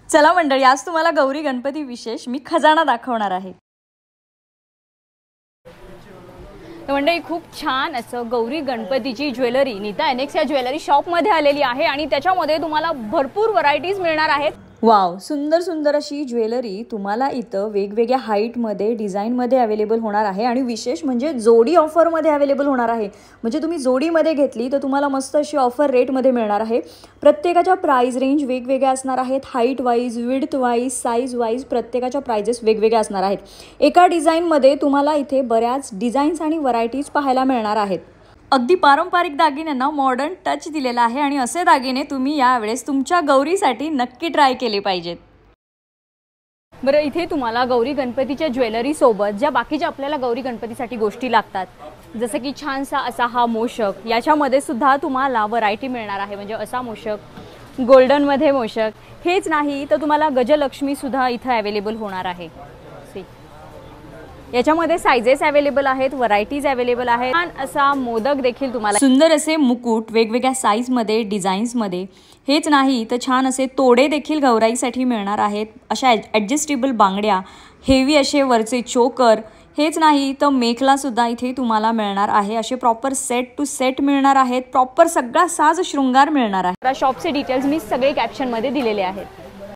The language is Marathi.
चला मंडळी, आज तुम्हाला गौरी गणपती विशेष मी खजाना दाखवणार आहे। मंडळी, खूप छान असं गौरी गणपतीची ज्वेलरी नीता एनेक्स या ज्वेलरी शॉप मध्ये आलेली आहे आणि त्याच्यामध्ये तुम्हाला भरपूर व्हरायटीज मिळणार आहेत। वाव, सुंदर सुंदर अशी ज्वेलरी तुम्हाला इथं वेगवेगळ्या हाईट मध्ये डिझाइन मध्ये अवेलेबल होणार आहे आणि विशेष म्हणजे जोडी ऑफर मध्ये अवेलेबल होणार आहे। म्हणजे तुम्ही जोडी मध्ये घेतली तर तुम्हाला मस्त अशी ऑफर रेट मध्ये मिळणार आहे। प्रत्येकाच्या प्राइस रेंज वेगवेगळ्या असणार आहेत, height wise, width wise, size wise प्रत्येकाच्या प्राइजेस वेगवेगळ्या असणार आहेत। एका डिझाइन मध्ये तुम्हाला इथे बऱ्याच डिझाईन्स आणि व्हरायटीज पाहायला मिळणार आहेत। अगदी पारंपरिक दागिन्यांना मॉडर्न टच दिलेला आहे आणि असे दागिने तुम्ही यावेळेस तुमच्या गौरीसाठी नक्की ट्राय केले पाहिजेत। बरं, इथे तुम्हाला गौरी गणपतीच्या ज्वेलरी सोबत ज्या बाकीच्या आपल्याला गौरी गणपतीसाठी गोष्टी लागतात, जसं की छानसा असा हा मोषक, याच्यामध्ये सुद्धा तुम्हाला व्हरायटी मिळणार आहे। म्हणजे असा मोषक, गोल्डन मध्ये मोषक, हेच नाही तर तुम्हाला गजलक्ष्मी सुद्धा इथे अवेलेबल होणार आहे। याच्यामध्ये साइजेस अवेलेबल आहेत, व्हरायटीज अवेलेबल आहेत। छान असा मोदक देखील तुम्हाला, सुंदर असे मुकुट वेगवेगळ्या साइज मध्ये, डिझाईन्स मध्ये, हेच नाही तर छान असे तोडे देखील गौराईसाठी मिळणार आहेत। अशा ॲडजस्टेबल बांगड्या, हेवी असे वरचे चोकर, हेच नाही तर मेखला सुद्धा इथे तुम्हाला मिळणार आहे। असे प्रॉपर सेट टू सेट मिळणार आहेत, प्रॉपर सगळा साज शृंगार मिळणार आहे। शॉपचे डिटेल्स मी सगळे कॅप्शन मध्ये दिलेले आहेत।